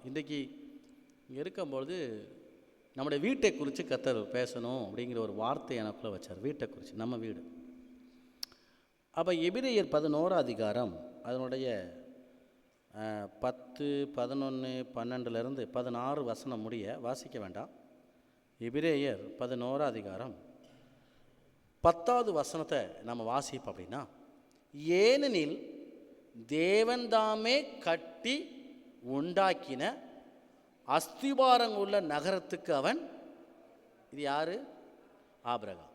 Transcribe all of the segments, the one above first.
இன்றைக்கி இங்கே இருக்கும்பொழுது நம்முடைய வீட்டை குறித்து கர்த்தர் பேசணும் அப்படிங்கிற ஒரு வார்த்தை எனக்குள்ளே வச்சார். வீட்டை குறித்து, நம்ம வீடு. அப்போ எபிரேயர் 11 அதிகாரம் அதனுடைய 10, 11, 12லேருந்து 16 வசனம் முடிய வாசிக்க வேண்டாம். எபிரேயர் 11 அதிகாரம் 10வது வசனத்தை நம்ம வாசிப்போம். அப்படின்னா, ஏனெனில் தேவன்தாமே கட்டி உண்டாக்கின அஸ்திபாரம் உள்ள நகரத்துக்கு அவன், இது யாரு? ஆபிரகாம்.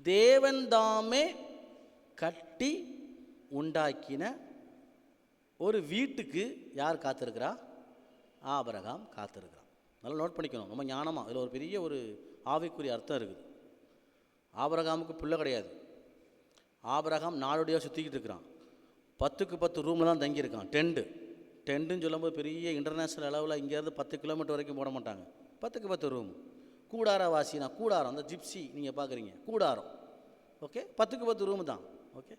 தேவன்தாமே கட்டி உண்டாக்கின ஒரு வீட்டுக்கு யார் காத்திருக்கிறா? ஆபிரகாம் காத்திருக்கிறான். நல்லா நோட் பண்ணிக்கணும், ரொம்ப ஞானமாக. இதில் ஒரு பெரிய ஒரு ஆவிக்குரிய அர்த்தம் இருக்குது. ஆபிரகாமுக்கு பிள்ளை கிடையாது. ஆபிரகாம் நாடோடியாக சுற்றிக்கிட்டு இருக்கிறான். 10க்கு 10 ரூமில் தான் தங்கியிருக்கான். டென்ட்டுன்னு சொல்லும்போது பெரிய இன்டர்நேஷ்னல் அளவில் இங்கேருந்து 10 கிலோமீட்டர் வரைக்கும் போட மாட்டாங்க. 10க்கு 10 ரூம். கூடாரவாசினா கூடாரம், அந்த ஜிப்சி நீங்கள் பார்க்குறீங்க, கூடாரம். ஓகே, 10க்கு 10 ரூமு தான். ஓகே,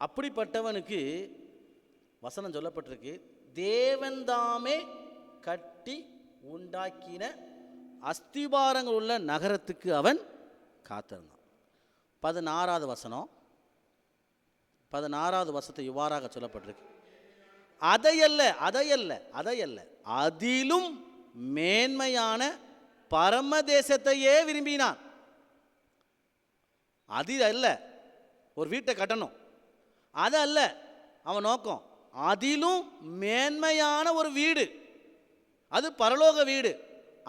அப்படிப்பட்டவனுக்கு வசனம் சொல்லப்பட்டிருக்கு, தேவன்தாமே கட்டி உண்டாக்கின அஸ்திபாரங்கள் உள்ள நகரத்துக்கு அவன் காத்திருந்தான். 16வது வசனம், 16வது வசனத்தை இவ்வாறாக சொல்லப்பட்டிருக்கு, அதையல்ல அதிலும் மேன்மையான பரமதேசத்தையே விரும்பினான். அது அல்ல ஒரு வீட்டை கட்டணும், அது அல்ல அவன் நோக்கம். அதிலும் மேன்மையான ஒரு வீடு, அது பரலோக வீடு.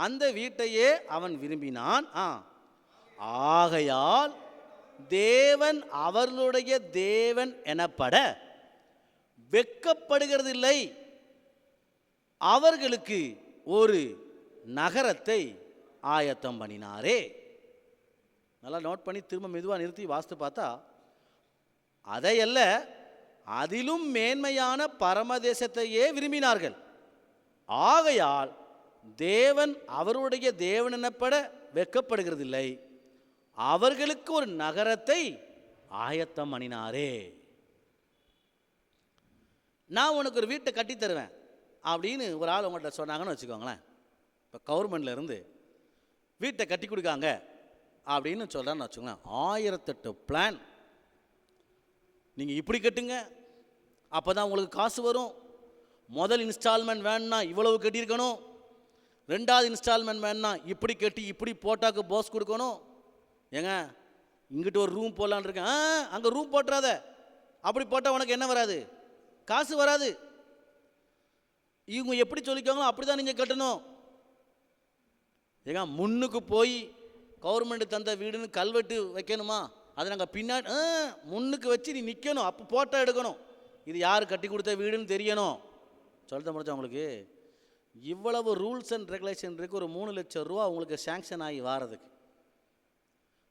அந்த வீட்டையே அவன் விரும்பினான். ஆகையால் தேவன் அவர்களுடைய தேவன் எனப்பட வெட்கப்படுகிறதில்லை, அவர்களுக்கு ஒரு நகரத்தை ஆயத்தம் பண்ணினாரே. நல்லா நோட் பண்ணி திரும்ப மெதுவாக நிறுத்தி வாசித்து பார்த்தா, அதையல்ல அதிலும் மேன்மையான பரமதேசத்தையே விரும்பினார்கள். ஆகையால் தேவன் அவருடைய தேவன் எனப்பட வெட்கப்படுகிறதில்லை, அவர்களுக்கு ஒரு நகரத்தை ஆயத்தம் பண்ணினாரே. நான் உனக்கு ஒரு வீட்டை கட்டி தருவேன் அப்படின்னு ஒரு ஆள் உங்கள்கிட்ட சொன்னாங்கன்னு வச்சுக்கோங்களேன். இப்போ கவர்மெண்ட்லேருந்து வீட்டை கட்டி கொடுக்காங்க அப்படின்னு சொல்கிறான்னு வச்சுக்கோங்களேன். 1008 பிளான். நீங்கள் இப்படி கட்டுங்க, அப்போ தான் உங்களுக்கு காசு வரும். முதல் இன்ஸ்டால்மெண்ட் வேணும்னா இவ்வளவு கட்டியிருக்கணும், 2வது இன்ஸ்டால்மெண்ட் வேணும்னா இப்படி கட்டி இப்படி போட்டாக்கு போஸ் கொடுக்கணும். ஏங்க இங்கிட்ட ஒரு ரூம் போடலான் இருக்கேன், அங்கே ரூம் போட்டுறாத, அப்படி போட்டால் உனக்கு என்ன வராது? காசு வராது. இவங்க எப்படி சொல்லிக்கோங்களோ அப்படி தான் நீங்கள் கட்டணும். ஏங்க முன்னுக்கு போய் கவர்மெண்ட் தந்த வீடுன்னு கல்வெட்டு வைக்கணுமா? அதை நாங்கள் பின்னாடி முன்னுக்கு வச்சு நீ நிற்கணும், அப்போ போட்டோ எடுக்கணும். இது யார் கட்டி கொடுத்த வீடுன்னு தெரியணும். சொல்லிட்ட முடிச்சா உங்களுக்கு இவ்வளவு ரூல்ஸ் அண்ட் ரெகுலேஷன் இருக்குது. ஒரு 3 லட்சம் ரூபா உங்களுக்கு சேங்ஷன் ஆகி வாரதுக்கு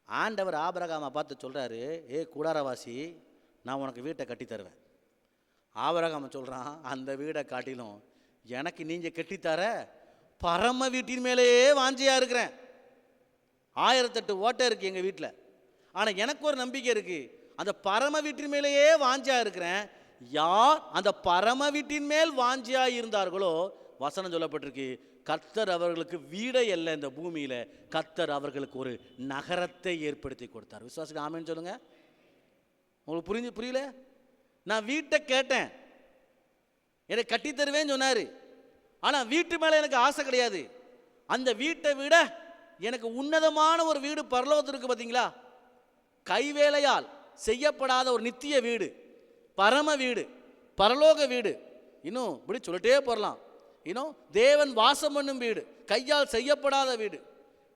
ஆண்டவர் ஆபிரகாமை பார்த்து சொல்கிறாரு, கூடாரவாசி, நான் உனக்கு வீட்டை கட்டி தருவேன். ஆபிரகாமை சொல்கிறான், அந்த வீடை காட்டிலும் எனக்கு நீங்கள் கட்டித்தர பரம வீட்டின் மேலேயே வாஞ்சியாக இருக்கிறேன். 1008 ஓட்டை இருக்குது எங்கள் வீட்டில், ஆனால் எனக்கு ஒரு நம்பிக்கை இருக்குது, அந்த பரம வீட்டின் மேலேயே வாஞ்சியாக இருக்கிறேன். யார் அந்த பரம வீட்டின் மேல் வாஞ்சியாக இருந்தார்களோ, வசனம் சொல்லப்பட்டிருக்கு, கர்த்தர் அவர்களுக்கு வீடை அல்ல இந்த பூமியில், கர்த்தர் அவர்களுக்கு ஒரு நகரத்தை ஏற்படுத்தி கொடுத்தார். விசுவாசிக்கு ஆமென் சொல்லுங்க. உங்களுக்கு புரியல? நான் வீட்டை கேட்டேன், எனக்கு கட்டி தருவேன்னு சொன்னார். ஆனால் வீட்டு மேலே எனக்கு ஆசை கிடையாது. அந்த வீட்டை விட எனக்கு உன்னதமான ஒரு வீடு பரலோகத்தில் இருக்குது. பார்த்தீங்களா? கைவேலையால் செய்யப்படாத ஒரு நித்திய வீடு, பரம வீடு, பரலோக வீடு. இன்னும் இப்படி சொல்லிட்டே போகலாம். இன்னும் தேவன் வாசம் பண்ணும் வீடு, கையால் செய்யப்படாத வீடு.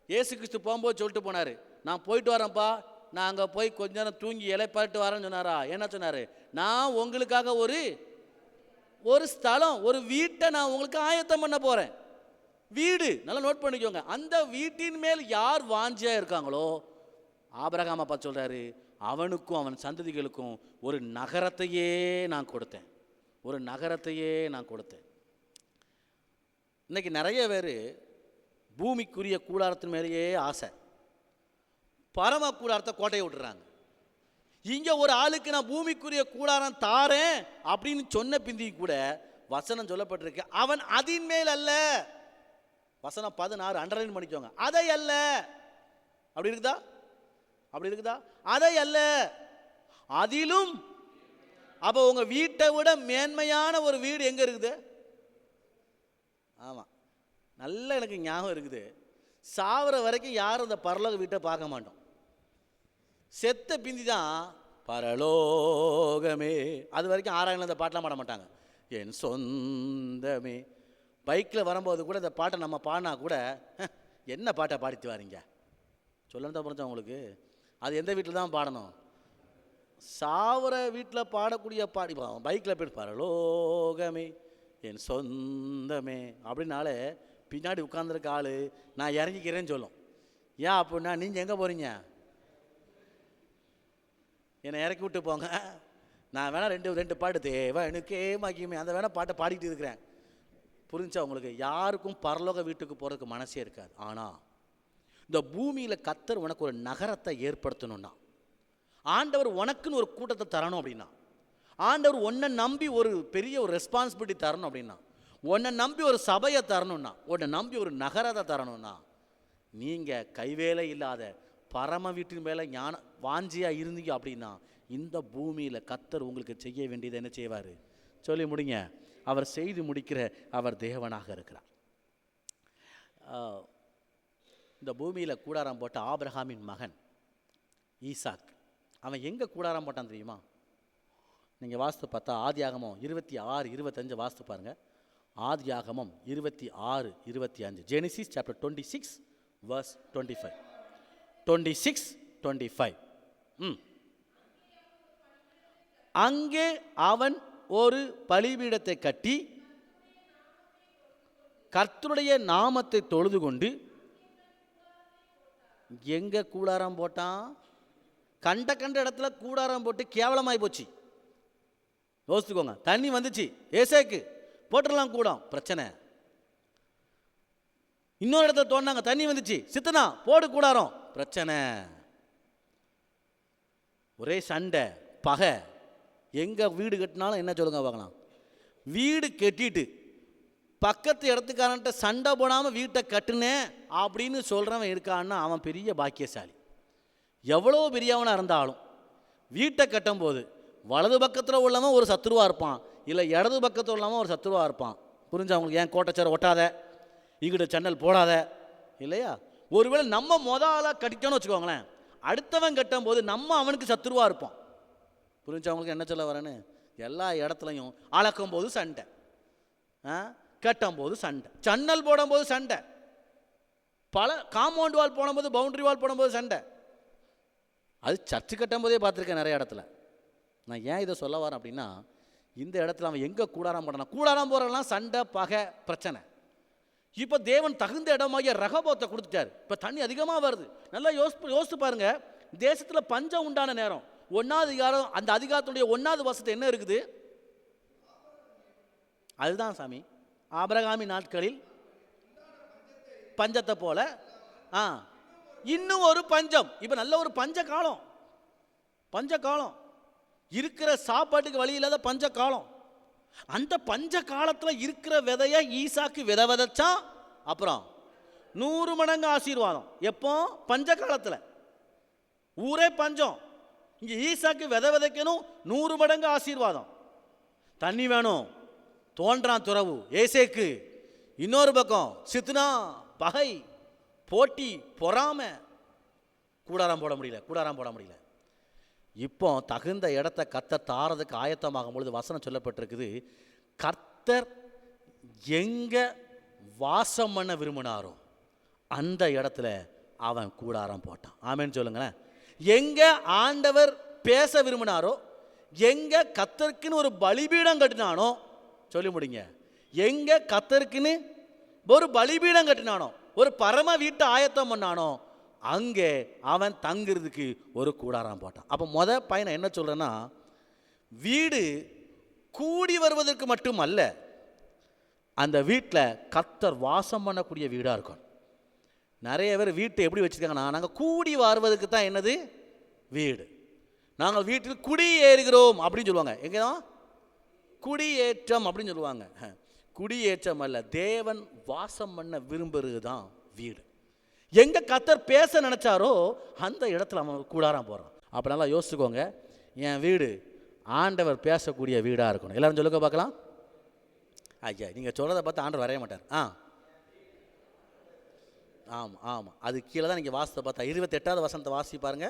இயேசு கிறிஸ்து போகும்போது சொல்லிட்டு போனார், நான் போயிட்டு வரேன்ப்பா, நான் அங்கே போய் கொஞ்ச நேரம் தூங்கி இலைப்பாட்டு வரேன்னு சொன்னாரா? என்ன சொன்னார்? நான் உங்களுக்காக ஒரு ஸ்தலம், ஒரு வீட்டை நான் உங்களுக்கு ஆயத்தம் பண்ண போகிறேன். வீடு நல்லா நோட் பண்ணிக்கோங்க. அந்த வீட்டின் மேல் யார் வாஞ்சியாக இருக்காங்களோ, ஆபிரகாமை பார்த்து சொல்கிறாரு, அவனுக்கும் அவன் சந்ததிகளுக்கும் ஒரு நகரத்தையே நான் கொடுத்தேன், ஒரு நகரத்தையே நான் கொடுத்தேன். இன்றைக்கி நிறைய பேர் பூமிக்குரிய கூடாரத்தின் மேலேயே ஆசை, பரம கூடாரத்தை கோட்டையை விட்டுறாங்க. இங்கே ஒரு ஆளுக்கு நான் பூமிக்குரிய கூடாரம் தாரேன் அப்படின்னு சொன்ன பிந்தி கூட வசனம் சொல்லப்பட்டிருக்கு, அவன் அதின் மேல் அல்ல. வசனம் 16 அண்டர்லைன் பண்ணிக்கோங்க. அதை அல்ல. அப்படி இருக்குதா? அப்படி இருக்குதா? அதை அல்ல, அதிலும். அப்போ உங்க வீட்டை விட மேன்மையான ஒரு வீடு எங்க இருக்குது? ஆமா, நல்ல எனக்கு ஞாபகம் இருக்குது. சாவர வரைக்கும் யாரும் அந்த பரலோக வீட்டை பார்க்க மாட்டோம். செத்த பிந்தி தான் பரலோகமே, அது வரைக்கும் ஆறாயிரம் அந்த பாட்டெலாம் பாட மாட்டாங்க. என் சொந்தமே. பைக்கில் வரும்போது கூட இந்த பாட்டை நம்ம பாடினா கூட என்ன பாட்டை பாடித்து வாரீங்க சொல்லணும் தான் புரிஞ்சா உங்களுக்கு. அது எந்த வீட்டில் தான் பாடணும்? சாவர வீட்டில் பாடக்கூடிய பாடி பைக்கில் போய்ட்டு பரலோகமே என் சொந்தமே அப்படின்னாலே பின்னாடி உட்காந்துருக்க ஆள் நான் இறங்கிக்கிறேன்னு சொல்லும். ஏன் அப்படின்னா, நீங்கள் எங்கே போகிறீங்க? என்னை இறக்கி விட்டு போங்க, நான் வேணா ரெண்டு பாட்டு தேவனுக்கே மகிமை அந்த வேணா பாட்டை பாடிக்கிட்டு இருக்கிறேன். புரிஞ்சா உங்களுக்கு? யாருக்கும் பரலோக வீட்டுக்கு போகிறதுக்கு மனசே இருக்காது. ஆனால் இந்த பூமியில் கர்த்தர் உனக்கு ஒரு நகரத்தை ஏற்படுத்தணும்னா, ஆண்டவர் உனக்குன்னு ஒரு கூட்டத்தை தரணும் அப்படின்னா, ஆண்டவர் உன்னை நம்பி ஒரு பெரிய ஒரு ரெஸ்பான்சிபிலிட்டி தரணும் அப்படின்னா, உன்னை நம்பி ஒரு சபையை தரணும்னா, உன்னை நம்பி ஒரு நகரத்தை தரணும்னா, நீங்கள் கைவேலை இல்லாத பரம வீட்டின் மேலே ஞான வாஞ்சியாக இருந்தீங்க அப்படின்னா, இந்த பூமியில் கர்த்தர் உங்களுக்கு செய்ய வேண்டியதை என்ன செய்வார்? சொல்லி முடிங்க. அவர் செய்து முடிக்கிற அவர் தேவனாக இருக்கிறார். இந்த பூமியில் கூடாரம் போட்ட ஆபிரகாமின் மகன் ஈசாக், அவன் எங்கே கூடாரம் போட்டான் தெரியுமா? நீங்கள் வாஸ்து பார்த்தா ஆதியாகமம் 26:25 வாஸ்து பாருங்கள். ஆதியாகமம் 26:25, ஜெனிசிஸ் சாப்டர் 26 verse 25. 26:25. அங்கே அவன் ஒரு பலிபீடத்தை கட்டி கர்த்தருடைய நாமத்தை தொழுது கொண்டு. எங்க கூடாரம் போட்டான்? கண்ட இடத்துல கூடாரம் போட்டு கேவலமாய் போச்சு. யோசித்துக்கோங்க. தண்ணி வந்துச்சு, ஏசேக்கு போட்டுடலாம் கூடம், பிரச்சனை. இன்னொரு இடத்துல தோண்டாங்க, தண்ணி வந்துச்சு, சித்தனா போடு கூடாரம், பிரச்சனை. ஒரே சண்டை, பகை. எங்க வீடு கட்டினாலும் என்ன சொல்லுங்க பார்க்கலாம், வீடு கட்டிட்டு பக்கத்து இடத்துக்காரன்ட்ட சண்டை போடாமல் வீட்டை கட்டுனேன் அப்படின்னு சொல்கிறவன் இருக்கான்னா அவன் பெரிய பாக்கியசாலி. எவ்வளோ பெரியவனாக இருந்தாலும் வீட்டை கட்டும்போது வலது பக்கத்தில் உள்ளவன் ஒரு சத்துருவாக இருப்பான், இல்லை இடது பக்கத்தில் உள்ளவன் ஒரு சத்துருவாக இருப்பான். புரிஞ்சா அவங்களுக்கு? ஏன் கோட்டைச்சார ஒட்டாத, இங்கிட்ட ஜன்னல் போடாத, இல்லையா? ஒருவேளை நம்ம ஆளாக கட்டிட்டோன்னு வச்சுக்கோங்களேன், அடுத்தவன் கட்டும்போது நம்ம அவனுக்கு சத்துருவாக இருப்போம். புரிஞ்சா அவங்களுக்கு என்ன சொல்ல வரேன்னு? எல்லா இடத்துலையும் அளக்கும் போது சண்டை, கட்டும் போது சண்டை, ஜன்னல் போடும்போது சண்டை, பல காம்பவுண்ட் வால் போடும்போது பவுண்டரி வால் போடும்போது சண்டை. அது சர்ச்சு கட்டும் போதே பார்த்துருக்கேன் நிறைய இடத்துல. நான் ஏன் இதை சொல்ல வரேன் அப்படின்னா, இந்த இடத்துல அவன் எங்கே கூடாரம் போடானா, கூடாரம் போகிறலாம் சண்டை, பகை, பிரச்சனை. இப்போ தேவன் தகுந்த இடமாகிய ரகபோத்தை கொடுத்துட்டார். இப்போ தண்ணி அதிகமாக வருது. நல்லா யோசித்து பாருங்க. தேசத்தில் பஞ்சம் உண்டான நேரம், 1வது அதிகாரம், அந்த அதிகாரத்துடைய 1வது வசனத்தை என்ன இருக்குது? அதுதான் சாமி, ஆபிரகாமின் நாட்களில் பஞ்சத்தை போல இன்னும் ஒரு பஞ்சம். இப்போ நல்ல ஒரு பஞ்ச காலம், பஞ்ச காலம், இருக்கிற சாப்பாட்டுக்கு வழி இல்லாத பஞ்ச காலம். அந்த பஞ்ச காலத்தில் இருக்கிற விதைய ஈசாக்கு விதை விதைச்சான். அப்புறம் 100 மடங்கு ஆசீர்வாதம். எப்போ? பஞ்ச காலத்தில். ஊரே பஞ்சம், இங்கே ஈசாக்கு விதை விதைக்கணும், 100 மடங்கு ஆசீர்வாதம். தண்ணி வேணும், தோன்றான் துறவு ஏசேக்கு. இன்னொரு பக்கம் சித்னா, பகை, போட்டி, பொறாமை. கூடாரம் போட முடியல, கூடாரம் போட முடியல. இப்போ தகுந்த இடத்த கர்த்தர் தாரதுக்கு ஆயத்தமாகும் பொழுது வசனம் சொல்லப்பட்டிருக்குது, கர்த்தர் எங்க வாசம் பண்ண விரும்பினாரோ அந்த இடத்துல அவன் கூடாரம் போட்டான். ஆமேன்னு சொல்லுங்களேன். எங்க ஆண்டவர் பேச விரும்பினாரோ, எங்க கர்த்தருக்குன்னு ஒரு பலிபீடம் கட்டினானோ, சொல்லி முடிங்க, எங்க கர்த்தருக்குன்னு ஒரு பலிபீடம் கட்டினானோ, ஒரு பரம வீட்டை ஆயத்தம் பண்ணானோ, அங்கே அவன் தங்குறதுக்கு ஒரு கூடாரம் போட்டான். அப்போ பையனை என்ன சொல்றேன்னா, வீடு கூடி வருவதற்கு மட்டும் அல்ல, அந்த வீட்டில் கர்த்தர் வாசம் பண்ணக்கூடிய வீடாக இருக்கும். நிறைய பேர் வீட்டை எப்படி வச்சுருக்காங்கன்னா, நாங்கள் கூடி வருவதற்கு தான் என்னது வீடு, நாங்கள் வீட்டில் குடி ஏறுகிறோம் அப்படின்னு சொல்லுவாங்க. எங்கே தான் குடியேற்றம் அப்படின்னு சொல்லுவாங்க. குடியேற்றம் அல்ல, தேவன் வாசம் பண்ண விரும்புறது தான் வீடு. எங்க கர்த்தர் பேச நினைச்சாரோ அந்த இடத்துல அவன் கூடாரம் போறான். அப்ப நல்லா யோசிச்சுக்கோங்க, என் வீடு ஆண்டவர் பேசக்கூடிய வீடா இருக்கணும். எல்லாரும் சொல்லுங்க பார்க்கலாம். ஐயா, நீங்க சொல்றதை பார்த்து ஆண்டவர் வரைய மாட்டார். ஆமாம் ஆமாம், அது கீழே தான் நீங்கள் வாசத்தை பார்த்தா 28வது வசனத்தை வாசி பாருங்க.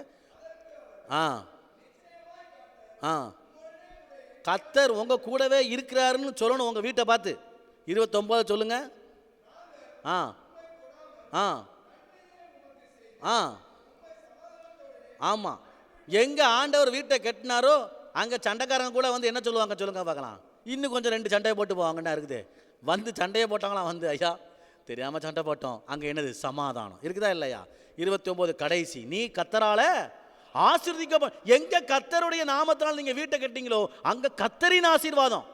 கர்த்தர் உங்க கூடவே இருக்கிறாருன்னு சொல்லணும் உங்க வீட்டை பார்த்து. 29 சொல்லுங்க. ஆமாம், எங்க ஆண்டவர் வீட்டை கட்டினாரோ அங்கே சண்டைக்காரங்க கூட வந்து என்ன சொல்லுவாங்க சொல்லுங்க பார்க்கலாம். இன்னும் கொஞ்சம் 2 சண்டையை போட்டு போவாங்கன்னா இருக்குது. வந்து சண்டையை போட்டாங்களாம், வந்து ஐயா தெரியாமல் சண்டை போட்டோம். அங்கே என்னது சமாதானம் இருக்குதா இல்லையா? 29 கடைசி, நீ கர்த்தரால ஆசீர்வதிக்க. எங்க கர்த்தருடைய நாமத்தினால் நீங்க வீட்டை கட்டிங்களோ அங்க கர்த்தரின் ஆசீர்வாதம்.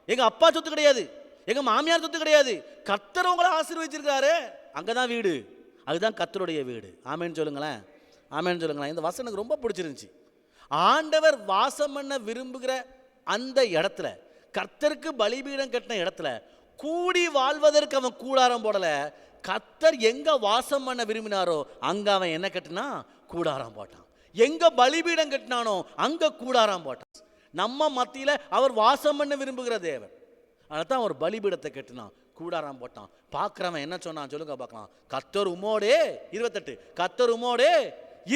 எங்க அப்பா சொத்து கிடையாது, எங்க மாமியார் சொத்து கிடையாது, கர்த்தர் உங்களை ஆசீர்வதிச்சிருக்காரு. அங்கதான் வீடு, அதுதான் கர்த்தருடைய வீடு. ஆமேன்னு சொல்லுங்களேன், ஆமேன்னு சொல்லுங்களேன். இந்த வசனம் எனக்கு ரொம்ப பிடிச்சிருந்துச்சு. ஆண்டவர் வாசம் பண்ண விரும்புகிற அந்த இடத்துல, கர்த்தருக்கு பலிபீடம் கட்டின இடத்துல கூடி வாழ்வதற்கு அவன் கூடாரம் போடல. கர்த்தர் எங்க வாசம் பண்ண விரும்பினாரோ அங்க அவன் என்ன கட்டினா கூடாரம் போட்டான். எங்க பலிபீடம் கட்டினானோ அங்க கூடாரம் போட்டான். நம்ம மத்தியில அவர் வாசம் பண்ண விரும்புகிற தேவன், அதனால்தான் அவர் பலிபீடத்தை கட்டினான், கூடாரம் போட்டான். பார்க்கிறவன் என்ன சொன்னான் சொல்லுங்க பார்க்கலாம். கர்த்தர் உம்மோடே, 28 கர்த்தர் உம்மோடே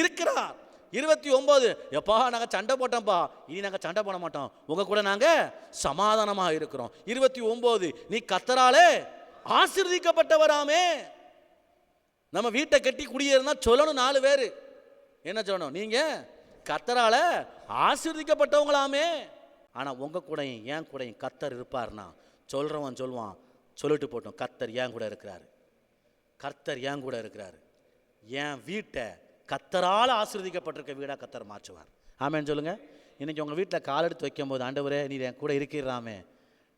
இருக்கிறார். 29 எப்பா நாங்கள் சண்டை போட்டோம்ப்பா, இனி நாங்கள் சண்டை போட மாட்டோம், உங்க கூட நாங்கள் சமாதானமாக இருக்கிறோம். 29 நீ கர்த்தராலே ஆசீர்வதிக்கப்பட்டவராமே. நம்ம வீட்டை கட்டி குடியேறினா சொல்லணும் 4 பேர் என்ன சொல்லணும், நீங்க கர்த்தரால ஆசீர்வதிக்கப்பட்டவங்களாமே. ஆனால் உங்க கூடயும் ஏன் கூடயும் கர்த்தர் இருப்பார்னா சொல்றவன் சொல்லுவான், சொல்லிட்டு போட்டோம் கர்த்தர் ஏன் கூட இருக்கிறாரு, கர்த்தர் ஏன் கூட இருக்கிறாரு. என் வீட்டை கர்த்தரால் ஆசீர்வதிக்கப்பட்டிருக்க வீடாக கர்த்தர் மாற்றுவார். ஆமேன்னு சொல்லுங்க. இன்னைக்கு உங்கள் வீட்டில் கால் எடுத்து வைக்கும் போது, ஆண்டவரே நீ என் கூட இருக்கிறாமே,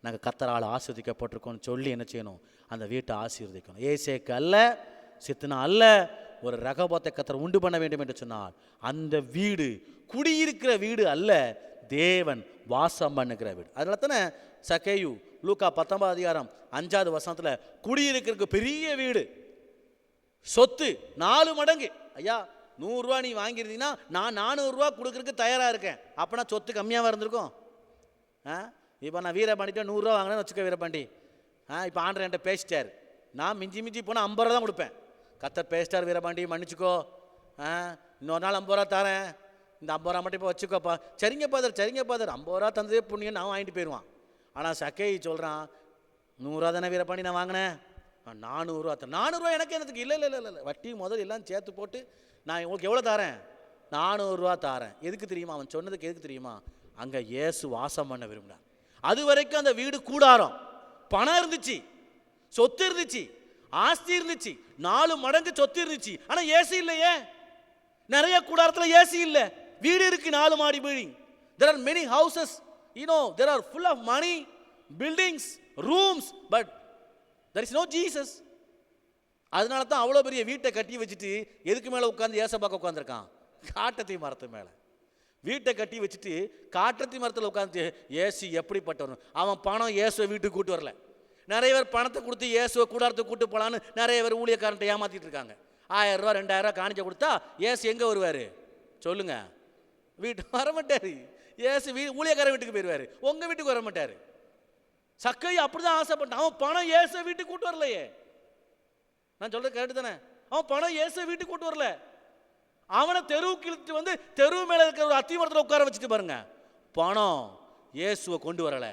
நாங்கள் கர்த்தரால் ஆசீர்வதிக்கப்பட்டிருக்கோம்னு சொல்லி என்ன செய்யணும், அந்த வீட்டை ஆசீர்வதிக்கணும். ஏசேக்கு அல்ல, சித்தனா அல்ல, ஒரு ரகபத்தை கர்த்தர் உண்டு பண்ண வேண்டும் என்று சொன்னால் அந்த வீடு குடியிருக்கிற வீடு அல்ல, தேவன் வாசம் பண்ணுகிற வீடு. அதனால தானே சக்கேயு லூக்கா 19 அதிகாரம் 5வது வசனத்தில் குடியிருக்கிறதுக்கு பெரிய வீடு, சொத்து 4 மடங்கு. ஐயா 100 ரூபா நீ வாங்கியிருந்தீங்கன்னா நான் 400 ரூபா கொடுக்கறதுக்கு தயாராக இருக்கேன். அப்போனா சொத்து கம்மியாக இருந்திருக்கும். இப்போ நான் வீரபாண்டிட்ட 100 ரூபா வாங்கினேன்னு வச்சுக்க வீரபாண்டி. இப்போ ஆண்டர் என்கிட்ட பேசிட்டார், நான் மிஞ்சி போனால் 50 ரூபா தான் கொடுப்பேன். கர்த்தர் பேசிட்டார், வீரபாண்டி மன்னிச்சுக்கோ, இன்னொரு நாள் 50 ரூபா தரேன், இந்த 50 ரூபா மட்டும் இப்போ வச்சுக்கோப்பா. சரிங்க பாதர் 50 ரூபா தந்ததே புண்ணியம், நான் வாங்கிட்டு போயிடுவான். ஆனால் சக்கை சொல்கிறான், 100 ரூபா தானே வீரபாண்டி நான் வாங்கினேன், 400 ரூபா தரேன். 400 ரூபா எனக்கு என்னத்துக்கு, இல்லை வட்டி முதல் எல்லாம் சேர்த்து போட்டு நான் உங்களுக்கு எவ்வளோ தரேன், 400 ரூபா தரேன். எதுக்கு தெரியுமா அவன் சொன்னதுக்கு? எதுக்கு தெரியுமா? அங்கே இயேசு வாசம் பண்ண விரும்பினார். அது வரைக்கும் அந்த வீடு கூடாரம், பணம் இருந்துச்சு, சொத்து இருந்துச்சு, ஆஸ்தி இருந்துச்சு, 4 மடங்கு சொத்து இருந்துச்சு. ஆனால் ஏசி இல்லையே. நிறைய கூடாரத்தில் ஏசி இல்லை, வீடு இருக்கு 4 மாடி building. There are many houses, there are full of money, buildings, rooms, but there is no Jesus. அதனால தான் அவ்வளோ பெரிய வீட்டை கட்டி வச்சுட்டு எதுக்கு மேலே உட்காந்து ஏச பார்க்க உட்காந்துருக்கான், காட்டத்தி மரத்து மேலே. வீட்டை கட்டி வச்சுட்டு காட்டத்தி மரத்தில் உட்காந்து ஏசு எப்படிப்பட்டவன், அவன் பணம் இயேசுவை வீட்டுக்கு கூட்டு வரல. நிறைய பேர் பணத்தை கொடுத்து இயேசுவை கூடாரத்துக்கு கூட்டு போகலான்னு நிறைய பேர் ஊழியக்காரன்ட்ட ஏமாற்றிட்டு இருக்காங்க. 1000 ரூபா 2000 ரூபா காணிக்க கொடுத்தா ஏசு எங்கே வருவார் சொல்லுங்க? வீட்டுக்கு வரமாட்டார். ஏசு ஊழியக்காரன் வீட்டுக்கு போயிடுவார், உங்கள் வீட்டுக்கு வர மாட்டார். சக்கை அப்படிதான் ஆசைப்பட்டான். அவன் பணம் இயேசுவை வீட்டுக்கு கூட்டு வரலையே. நான் சொல்றது கரெக்டு தானே? அவன் பணம் இயேசுவை வீட்டுக்கு கூட்டு வரல. அவனை தெருவுக்கு இழுத்து வந்து தெருவு மேலே இருக்கிற ஒரு அத்திமரத்தில் உட்கார வச்சுட்டு பாருங்க. பணம் இயேசுவை கொண்டு வரல,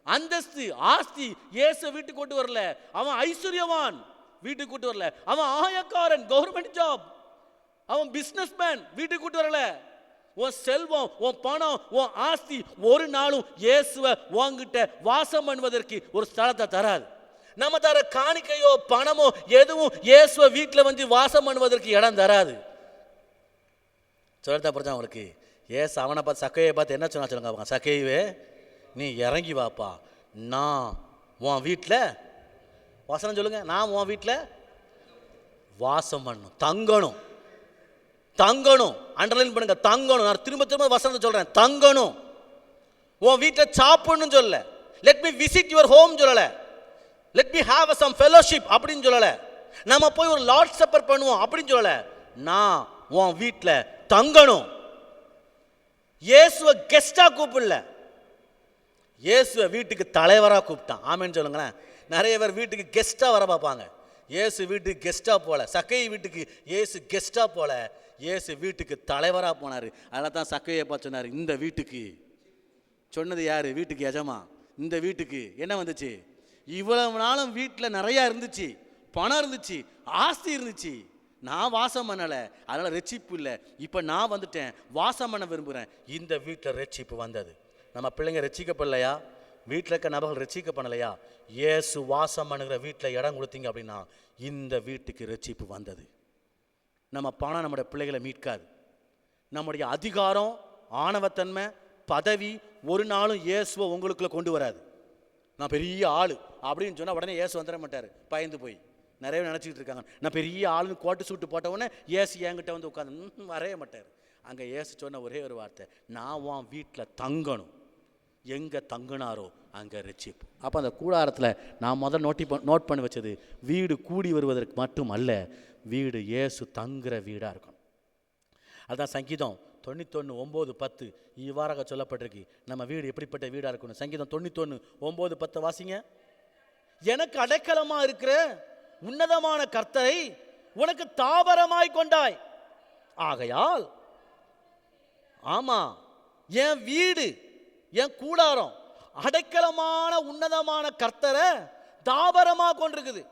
அந்தஸ்து ஆஸ்தி இயேசுவை வீட்டுக்கு கொண்டு வரல. அவன் ஐஸ்வர்யவான் வீட்டுக்கு கூட்டு வரல, அவன் ஆயக்காரன் கவர்மெண்ட் ஜாப், அவன் பிசினஸ் மேன் வீட்டுக்கு கூட்டு வரல. உன் செல்வம், உன் பணம், உன் ஆஸ்தி ஒரு நாளும் இயேசுவை உன்கிட்ட வாசம் பண்ணுவதற்கு ஒரு ஸ்தலத்தை தராது. நம்ம தர காணிக்கையோ பணமோ எதுவும் இயேசுவை வீட்டில் வந்து வாசம் பண்ணுவதற்கு இடம் தராது. சொல்லிட்டா புரிஞ்சா அவங்களுக்கு? ஏசு அவனை பார்த்து சக்கையை பார்த்து என்ன சொன்னா சொல்லுங்க? சக்கையவே நீ இறங்கி வாப்பா, நான் உன் வீட்டில் வசனம் சொல்லுங்க, நான் உன் வீட்டில் வாசம் பண்ணணும், தங்கணும். தங்கணும், அண்டர்லைன் பண்ணுங்க, தங்கணும். நான் திரும்ப திரும்ப வசனத்தை சொல்றேன், தங்கணும். உன் வீட்டில் சாப்பிடணும் சொல்ல, let me visit your home சொல்லல, let me have some fellowship அப்படின்னு சொல்லல, நம்ம போய் ஒரு லார்ட் சப்பர் பண்ணுவோம் அப்படின்னு சொல்லல, நான் உன் வீட்டில் தங்கணும். இயேசுவை கெஸ்டா கூப்பிடல, இயேசுவை வீட்டுக்கு தலைவராக கூப்பிட்டான். ஆமேன்னு சொல்லுங்களேன். நிறைய பேர் வீட்டுக்கு கெஸ்டா வர பார்ப்பாங்க. இயேசு வீட்டுக்கு கெஸ்டா போல, சக்கை வீட்டுக்கு இயேசு கெஸ்டா போல, இயேசு வீட்டுக்கு தலைவராக போனார். அதனால தான் சக்கையை பார்த்து சொன்னார், இந்த வீட்டுக்கு சொன்னது யாரு? வீட்டுக்கு எஜமா. இந்த வீட்டுக்கு என்ன வந்துச்சு? இவ்வளவு நாளும் வீட்டில் நிறையா இருந்துச்சு, பணம் இருந்துச்சு, ஆஸ்தி இருந்துச்சு, நான் வாசம் பண்ணலை, அதனால் ரட்சிப்பு இல்லை. இப்போ நான் வந்துட்டேன், வாசம் பண்ண விரும்புகிறேன். இந்த வீட்டில் ரட்சிப்பு வந்தது. நம்ம பிள்ளைங்க ரட்சிக்கப்படலையா? வீட்டில் இருக்க நபர்கள் ரட்சிக்க பண்ணலையா? இயேசு வாசம் பண்ணுகிற வீட்டில் இடம் கொடுத்தீங்க அப்படின்னா இந்த வீட்டுக்கு ரட்சிப்பு வந்தது. நம்ம பணம் நம்முடைய பிள்ளைகளை மீட்காது. நம்முடைய அதிகாரம், ஆணவத்தன்மை, பதவி ஒரு நாளும் இயேசுவை உங்களுக்குள்ள கொண்டு வராது. நான் பெரிய ஆள் அப்படின்னு சொன்னால் உடனே இயேசு வந்துட மாட்டார். பயந்து போய் நிறைய நினச்சிக்கிட்டு இருக்காங்க, நான் பெரிய ஆளுன்னு கோட்டு சூட்டு போட்ட உடனே இயேசு என்கிட்ட வந்து உட்காந்து வரைய மாட்டார். அங்கே இயேசு சொன்ன ஒரே ஒரு வார்த்தை, நான் உன் வீட்டில் தங்கணும், எங்கே தங்கினாரோ அங்கே ரட்சிப்பு. அப்போ அந்த கூடாரத்தில் நான் முதல் நோட் பண்ணி வச்சது, வீடு கூடி வருவதற்கு மட்டும் அல்ல, வீடு இயேசு தங்குற வீடாக இருக்கணும். அதுதான் சங்கீதம் 91:9-10 இவ்வாறாக சொல்லப்பட்டிருக்கு. நம்ம வீடு எப்படிப்பட்ட வீடாக இருக்கணும்? சங்கீதம் 91:9-10 வாசிங்க. எனக்கு அடைக்கலமாக இருக்கிற உன்னதமான கர்த்தரை உனக்கு தாபரமாய் கொண்டாய், ஆகையால் ஆமா என் வீடு, என் கூடாரம் அடைக்கலமான உன்னதமான கர்த்தரை தாபரமா கொண்டிருக்குது.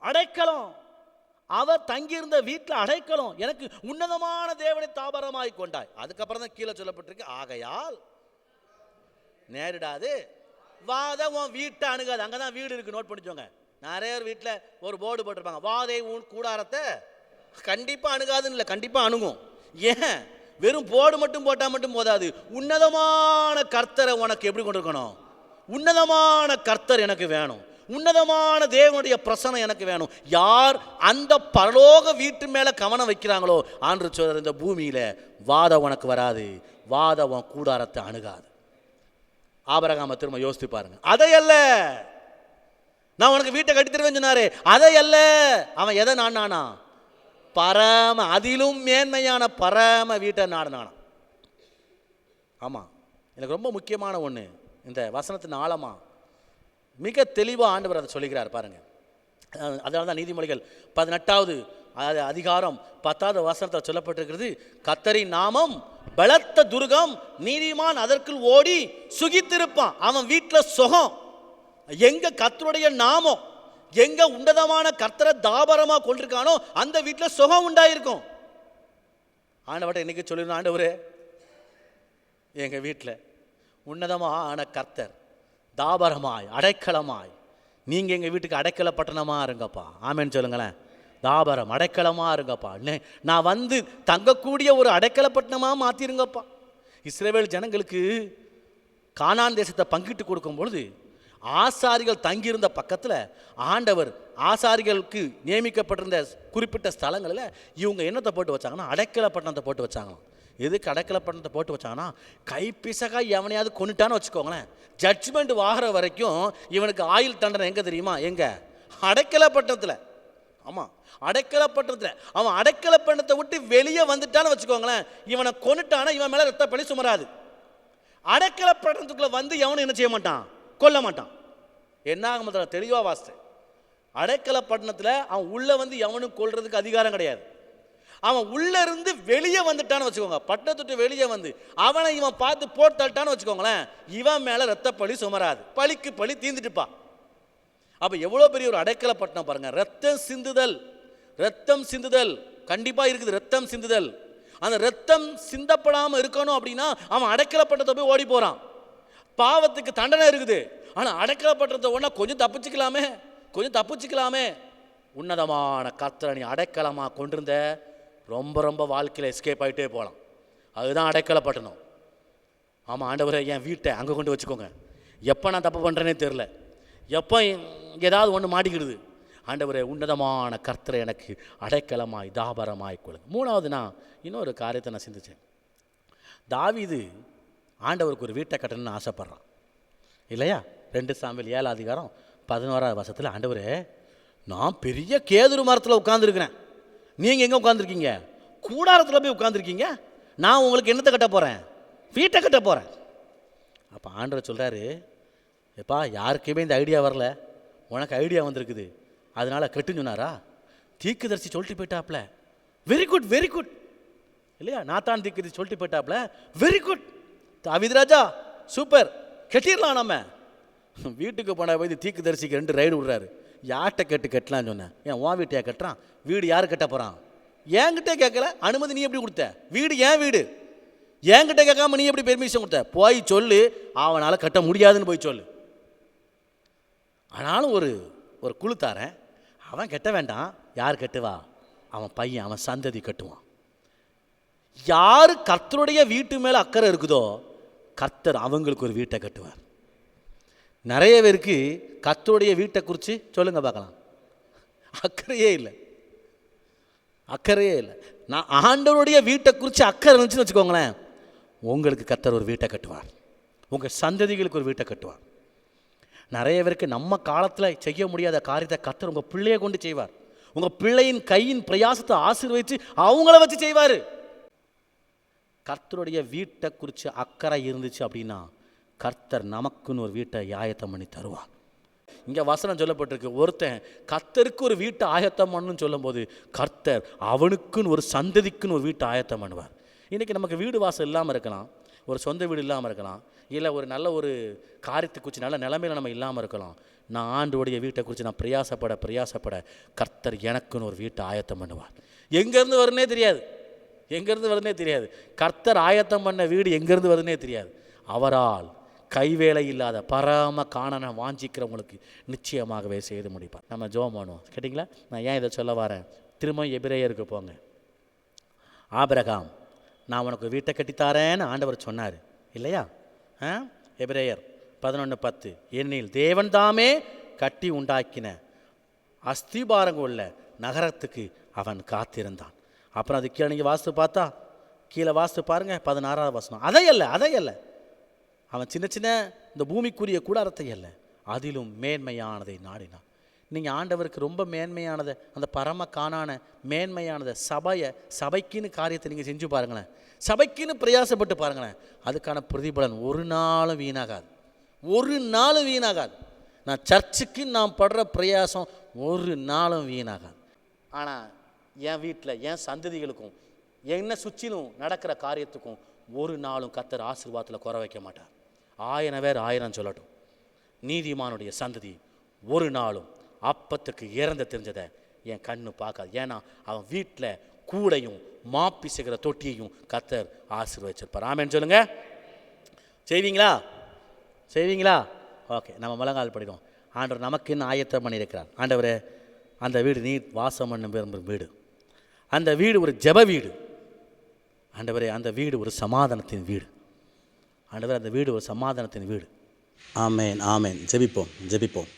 அடைக்கலம், அவர் தங்கியிருந்த வீட்டில் அடைக்கலம், எனக்கு உன்னதமான தேவனை தாபரமாய் கொண்டாய். அதுக்கப்புறம் தான் கீழே சொல்லப்பட்டிருக்கு, ஆகையால் நேரிடாது வாத உன் வீட்டை அணுகாது. அங்கதான் வீடு இருக்கு, நோட் பண்ணிச்சோங்க. நிறைய வீட்டில் ஒரு போர்டு போட்டிருப்பாங்க, வாதை உன் கூடாரத்தை கண்டிப்பா அணுகாதுன்னு இல்லை, கண்டிப்பா அணுகும். ஏன்? வெறும் போர்டு மட்டும் போட்டால் மட்டும் போதாது, உன்னதமான கர்த்தரை உனக்கு எப்படி கொண்டிருக்கணும்? உன்னதமான கர்த்தர் எனக்கு வேணும், உன்னதமான தேவனுடைய பிரசனம் எனக்கு வேணும். யார் அந்த பரலோக வீட்டு மேலே கவனம் வைக்கிறாங்களோ ஆண்டு சொல்ற இந்த பூமியில் வாதம் உனக்கு வராது, வாதம் உன் கூடாரத்தை அணுகாது. ஆபிரகாமை திரும்ப யோசித்து பாருங்க. அதையல்ல நான் உனக்கு வீட்டை கட்டித்தருவேன்னு சொன்னாரு, அதையல்ல. அவன் எதை நானா? பரம, அதிலும் மேன்மையான பரம வீட்டை நாடுனானா. ஆமாம், எனக்கு ரொம்ப முக்கியமான ஒன்று, இந்த வசனத்தின் ஆழமா மிக தெளிவாக ஆண்டவர் அதை சொல்லுகிறார் பாருங்க. அதனால தான் நீதிமொழிகள் 18வது அதிகாரம் 10வது வசனத்தில் சொல்லப்பட்டிருக்கிறது, கர்த்தரின் நாமம் பலத்த துர்கம், நீதிமான் அதற்குள் ஓடி சுகித்திருப்பான். அவன் வீட்டில் சுகம். எங்க கர்த்தருடைய நாமம், எங்க உன்னதமான கர்த்தரை தாபரமா கொண்டிருக்கானோ அந்த வீட்டில் சுகம் உண்டாயிருக்கும். ஆண்டவர்கிட்ட இன்னைக்கு சொல்லிருந்தோம், ஆண்டவரே எங்க வீட்டில் உன்னதமான கர்த்தர் தாபரமாய் அடைக்கலமாய், நீங்க எங்க வீட்டுக்கு அடைக்கல பட்டணமா இருங்கப்பா. ஆமேன்னு சொல்லுங்களேன். தாபரம் அடைக்கலமா இருங்கப்பா, நான் வந்து தங்கக்கூடிய ஒரு அடைக்கல பட்டணமா மாத்திருங்கப்பா. இஸ்ரவேல் ஜனங்களுக்கு கானான் தேசத்தை பங்கிட்டு கொடுக்கும் பொழுது ஆசாரிகள் தங்கியிருந்த பக்கத்தில் ஆண்டவர் ஆசாரிகளுக்கு நியமிக்கப்பட்டிருந்த குறிப்பிட்ட ஸ்தலங்களில் இவங்க என்னத்தை போட்டு வச்சாங்கன்னா அடைக்கல பட்டணத்தை போட்டு வச்சாங்களாம். எதுக்கு அடைக்கல பட்டணத்தை போட்டு வச்சாங்கன்னா, கைப்பிசகா எவனையாவது கொண்டுட்டான்னு வச்சுக்கோங்களேன், ஜட்ஜ்மெண்ட் வாங்குற வரைக்கும் இவனுக்கு ஆயுள் தண்டனை எங்கே தெரியுமா? எங்க? அடைக்கல பட்டணத்தில். ஆமாம், அடைக்கல பட்டணத்தில். அவன் அடைக்கல பட்டணத்தை விட்டு வெளியே வந்துட்டான்னு வச்சுக்கோங்களேன், இவனை கொண்டுட்டானா இவன் மேலே ரத்த பழி சுமராது. அடைக்கல பட்டணத்துக்குள்ள வந்து எவனும் என்ன செய்ய மாட்டான்? கொல்ல மாட்டான். என்ன ஆக தெளிவாக வாசித்தேன். அடைக்கல பட்டணத்தில் அவன் உள்ள வந்து எவனும் கொல்றதுக்கு அதிகாரம் கிடையாது. அவன் உள்ள இருந்து வெளியே வந்துட்டான்னு வச்சுக்கோங்க, பட்டணத்துட்டு வெளியே வந்து அவனை இவன் பார்த்து போட்டான்னு வச்சுக்கோங்களேன், இவன் மேல ரத்த பழி சுமராது, பழிக்கு பழி தீர்ந்துட்டுப்பா. அப்ப எவ்வளவு பெரிய ஒரு அடைக்கல பட்டணம் பாருங்க. ரத்தம் சிந்துதல், ரத்தம் சிந்துதல் கண்டிப்பா இருக்குது. ரத்தம் சிந்துதல், அந்த ரத்தம் சிந்தப்படாம இருக்கணும் அப்படின்னா அவன் அடைக்கல பட்டணத்தை போய் ஓடி போறான். பாவத்துக்கு தண்டனை இருக்குது, ஆனா அடைக்கல பட்டணத்தை ஒன்னா கொஞ்சம் தப்பிச்சுக்கலாமே, கொஞ்சம் தப்பிச்சுக்கலாமே. உன்னதமான கர்த்தரை நீ அடைக்கலமா கொண்டிருந்த ரொம்ப ரொம்ப வாழ்க்கையில் எஸ்கேப் ஆகிட்டே போகலாம். அதுதான் அடைக்கல பட்டணம். ஆமாம், ஆண்டவரே என் வீட்டை அங்கே கொண்டு வச்சுக்கோங்க, எப்போ நான் தப்பு பண்ணுறேனே தெரில, எப்போ ஏதாவது ஒன்று மாட்டிக்கிடுது, ஆண்டவரே உன்னதமான கர்த்தரை எனக்கு அடைக்கலமாய் தாபரமாய் கொள்ளுங்க. மூணாவது நான் இன்னொரு காரியத்தை நான் சிந்தித்தேன். தாவீது ஆண்டவருக்கு ஒரு வீட்டை கட்டணும்னு ஆசைப்பட்றான். இல்லையா? 2 சாமுவேல் 7 அதிகாரம் 11வது வசனத்தில், ஆண்டவரே நான் பெரிய கேதுரு மரத்தில் உட்காந்துருக்கிறேன், நீங்கள் எங்கே உட்காந்துருக்கீங்க? கூடாரத்தில் போய் உட்காந்துருக்கீங்க. நான் உங்களுக்கு என்னத்தை கட்ட போகிறேன்? வீட்டை கட்ட போகிறேன். அப்போ ஆண்டவர் சொல்கிறாரு, எப்பா யாருக்குமே இந்த ஐடியா வரல, உனக்கு ஐடியா வந்திருக்குது, அதனால் கட்டுன்னு சொன்னாரா? தீர்க்கதரிசி சொல்லிட்டு போயிட்டாப்ல, வெரி குட் வெரி குட், இல்லையா? நாத்தான் தீர்க்கதரிசி சொல்லிட்டு போயிட்டாப்ல, வெரி குட் தாவீது ராஜா, சூப்பர், கட்டிடலாம். நம்ம வீட்டுக்கு போன போய் தீர்க்கதரிசிக்கு 2 ரைடு விடுறாரு. யார்கிட்ட கட்டலான்னு சொன்னேன். ஏன் உன் வீட்டையா கட்டுறான்? வீடு யார் கட்ட போகிறான்? என்கிட்ட கேட்கல, அனுமதி நீ எப்படி கொடுத்த? வீடு ஏன் வீடு, என்கிட்ட கேட்காம நீ எப்படி பெர்மிஷன் கொடுத்த? போய் சொல்லு, அவனால் கட்ட முடியாதுன்னு போய் சொல்லு. ஆனாலும் ஒரு குழு தாரேன், அவன் கட்ட வேண்டாம். யார் கட்டுவா? அவன் பையன், அவன் சந்ததி கட்டுவான். யார் கர்த்தருடைய வீட்டு மேலே அக்கறை இருக்குதோ கர்த்தர் அவங்களுக்கு ஒரு வீட்டை கட்டுவார். நிறைய பேருக்கு கர்த்தருடைய வீட்டை குறித்து சொல்லுங்க பார்க்கலாம், அக்கறையே இல்லை, அக்கறையே இல்லை. நான் ஆண்டவருடைய வீட்டை குறித்து அக்கறை இருந்துச்சுன்னு வச்சுக்கோங்களேன், உங்களுக்கு கர்த்தர் ஒரு வீட்டை கட்டுவார், உங்கள் சந்ததிகளுக்கு ஒரு வீட்டை கட்டுவார். நிறைய பேருக்கு நம்ம காலத்தில் செய்ய முடியாத காரியத்தை கர்த்தர் உங்கள் பிள்ளையை கொண்டு செய்வார். உங்கள் பிள்ளையின் கையின் பிரயாசத்தை ஆசீர்வதித்து அவங்கள வச்சு செய்வார். கர்த்தருடைய வீட்டை குறித்து அக்கறை இருந்துச்சு அப்படின்னா கர்த்தர் நமக்குன்னு ஒரு வீட்டை ஆயத்தம் பண்ணி தருவார். இங்கே வசனம் சொல்லப்பட்டிருக்கு, ஒருத்தன் கர்த்தருக்கு ஒரு வீட்டை ஆயத்தம் பண்ணணும்னு சொல்லும்போது கர்த்தர் அவனுக்குன்னு ஒரு சந்ததிக்குன்னு ஒரு வீட்டை ஆயத்தம் பண்ணுவார். இன்றைக்கி நமக்கு வீடு வாசல் இல்லாமல் இருக்கலாம், ஒரு சொந்த வீடு இல்லாமல் இருக்கலாம், இல்லை ஒரு நல்ல ஒரு காரியத்தை குறித்து நல்ல நிலைமையில் நம்ம இல்லாமல் இருக்கலாம். நான் ஆண்டோடைய வீட்டை குறித்து நான் பிரயாசப்பட கர்த்தர் எனக்குன்னு ஒரு வீட்டை ஆயத்தம் பண்ணுவார். எங்கேருந்து வருன்னே தெரியாது, கர்த்தர் ஆயத்தம் பண்ண வீடு எங்கேருந்து வருதுன்னே தெரியாது. அவரால் கைவேலை இல்லாத பரம காணனை வாஞ்சிக்கிறவங்களுக்கு நிச்சயமாகவே செய்து முடிப்பார். நம்ம ஜெபம் பண்ணுவோம். கேட்டிங்களா? நான் ஏன் இதை சொல்ல வரேன்? திரும்ப எபிரேயருக்கு போங்க. ஆபிரகாம், நான் உனக்கு வீட்டை கட்டித்தாரேன்னு ஆண்டவர் சொன்னார் இல்லையா? எபிரேயர் 11:10, என்னில் தேவன் தாமே கட்டி உண்டாக்கின அஸ்திபாரங்க உள்ள நகரத்துக்கு அவன் காத்திருந்தான். அப்புறம் அது கீழே நீங்கள் வாஸ்து பார்த்தா, கீழே வாஸ்து பாருங்கள், 16வது வசனம். அதையல்ல அவன் சின்ன சின்ன இந்த பூமிக்குரிய கூடாரத்தை அல்ல, அதிலும் மேன்மையானதை நாடினான். நீங்கள் ஆண்டவருக்கு ரொம்ப மேன்மையானதை, அந்த பரம காணான மேன்மையானதை, சபைக்குன்னு காரியத்தை நீங்கள் செஞ்சு பாருங்களேன், சபைக்குன்னு பிரயாசப்பட்டு பாருங்களேன், அதுக்கான பிரதிபலன் ஒரு நாளும் வீணாகாது. நான் சர்ச்சுக்கு நான் படுற பிரயாசம் ஒரு நாளும் வீணாகாது. ஆனால் என் வீட்டில் என் சந்ததிகளுக்கும் என்ன சுற்றிலும் நடக்கிற காரியத்துக்கும் ஒரு நாளும் கர்த்தர் ஆசீர்வாதத்தில் குறை வைக்க மாட்டார். 1000 பேர் 1000 சொல்லட்டும், நீதிமானுடைய சந்ததி ஒரு நாளும் அப்பத்துக்கு இறந்த தெரிஞ்சதை என் கண்ணு பார்க்காது. ஏன்னா அவன் வீட்டில் கூடையும் மாப்பி செய்கிற தொட்டியையும் கர்த்தர் ஆசீர்வதிச்சிருப்பார். ஆமென் சொல்லுங்க. செய்வீங்களா? ஓகே, நம்ம முழங்கால் படிடுவோம். ஆண்டவர் நமக்கு என்ன ஆயத்தம் பண்ணியிருக்கிறார். ஆண்டவரே, அந்த வீடு நீ வாசம் பண்ணும் விரும்பும் வீடு, அந்த வீடு ஒரு ஜெப வீடு. ஆண்டவரே, அந்த வீடு ஒரு சமாதானத்தின் வீடு. ஆண்டவரே, அந்த வீடு ஒரு சமாதானத்தின் வீடு. ஆமென். ஜெபிப்போம்.